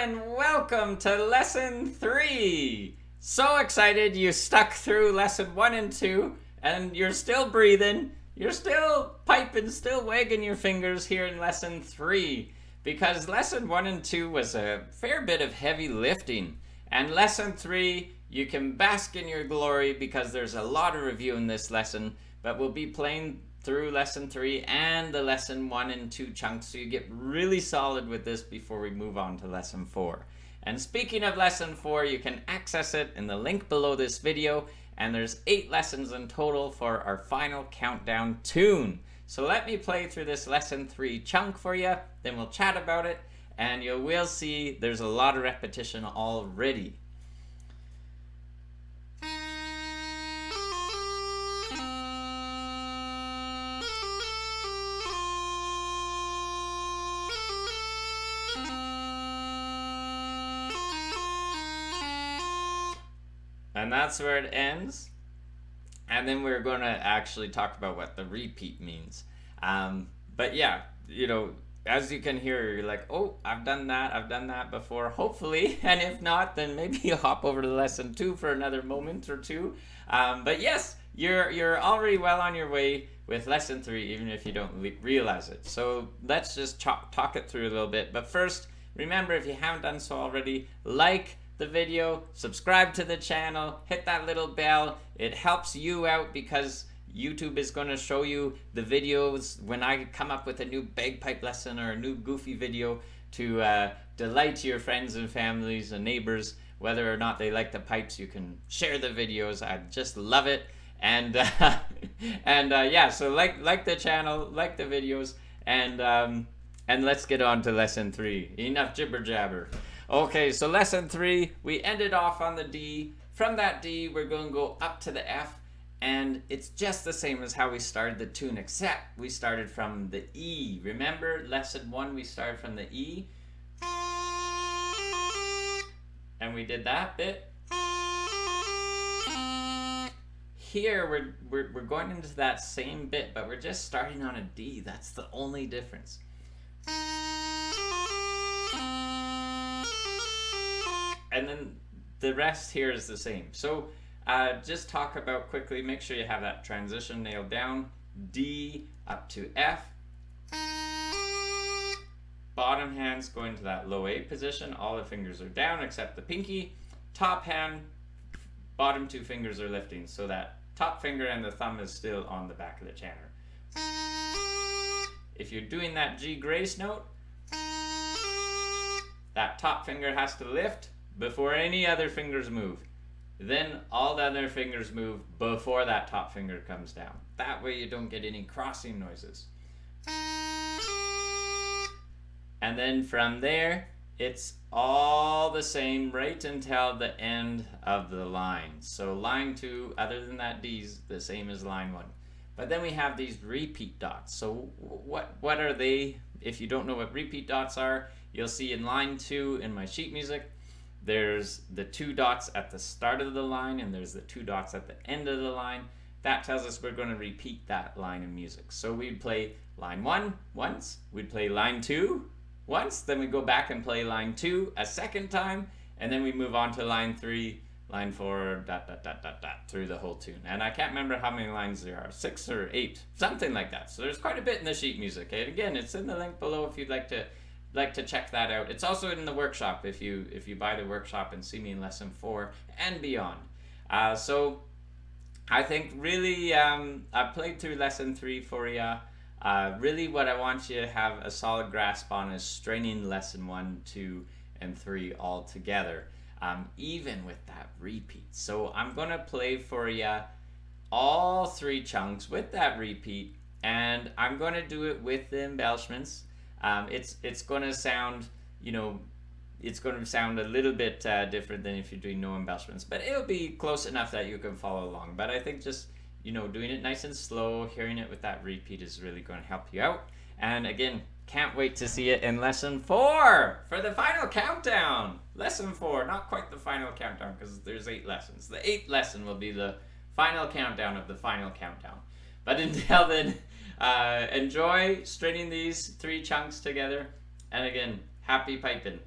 and welcome to Lesson 3. So excited you stuck through Lesson 1 and 2 and you're still breathing, you're still piping, still wagging your fingers here in Lesson 3 because Lesson 1 and 2 was a fair bit of heavy lifting, and Lesson 3 you can bask in your glory because there's a lot of review in this lesson, but we'll be playing through Lesson 3 and the Lesson 1 and 2 chunks, so you get really solid with this before we move on to Lesson 4. And speaking of Lesson 4, you can access it in the link below this video, and there's 8 lessons in total for our Final Countdown tune. So let me play through this Lesson 3 chunk for you, then we'll chat about it, and you will see there's a lot of repetition already. And that's where it ends. And then we're going to actually talk about what the repeat means. But yeah, you know, as you can hear, you're like, oh, I've done that before, hopefully. And if not, then maybe you hop over to Lesson 2 for another moment or two. But yes, you're already well on your way with Lesson 3, even if you don't realize it. So let's just talk it through a little bit. But first, remember, if you haven't done so already, like the video, subscribe to the channel, hit that little bell. It helps you out because YouTube is going to show you the videos when I come up with a new bagpipe lesson or a new goofy video to delight your friends and families and neighbors. Whether or not they like the pipes, you can share the videos. I just love it. And yeah, so like the channel, like the videos, and let's get on to Lesson 3. Enough jibber jabber. Okay, so Lesson 3, we ended off on the D. From that D, we're going to go up to the F, and it's just the same as how we started the tune, except we started from the E. Remember, Lesson 1, we started from the E, and we did that bit. Here, we're going into that same bit, but we're just starting on a D. That's the only difference. And then the rest here is the same. So just talk about quickly, make sure you have that transition nailed down. D up to F. Bottom hand's going to that low A position. All the fingers are down except the pinky. Top hand, bottom 2 fingers are lifting. So that top finger and the thumb is still on the back of the chanter. If you're doing that G grace note, that top finger has to lift before any other fingers move. Then all the other fingers move before that top finger comes down. That way you don't get any crossing noises. And then from there, it's all the same right until the end of the line. So line 2, other than that D's, the same as line 1. But then we have these repeat dots. So what are they? If you don't know what repeat dots are, you'll see in line 2 in my sheet music, there's the 2 dots at the start of the line and there's the 2 dots at the end of the line. That tells us we're going to repeat that line of music. So we'd play line 1 once, we'd play line 2 once, then we go back and play line 2 a second time, and then we move on to line 3, line 4, through the whole tune. And I can't remember how many lines there are, 6 or 8, something like that. So there's quite a bit in the sheet music. And again, it's in the link below if you'd like to check that out. It's also in the workshop if you buy the workshop and see me in Lesson 4 and beyond. So I think really I played through Lesson 3 for you. Really what I want you to have a solid grasp on is stringing Lesson 1, 2, and 3 all together, even with that repeat. So I'm going to play for you all 3 chunks with that repeat, and I'm going to do it with the embellishments. It's going to sound, you know, it's going to sound a little bit different than if you're doing no embellishments, but it'll be close enough that you can follow along. But I think just, you know, doing it nice and slow, hearing it with that repeat is really going to help you out. And again, can't wait to see it in Lesson 4 for the final countdown. Lesson 4, not quite the final countdown because there's 8 lessons. The 8th lesson will be the final countdown of the final countdown. But until then, enjoy stringing these 3 chunks together. And again, happy piping.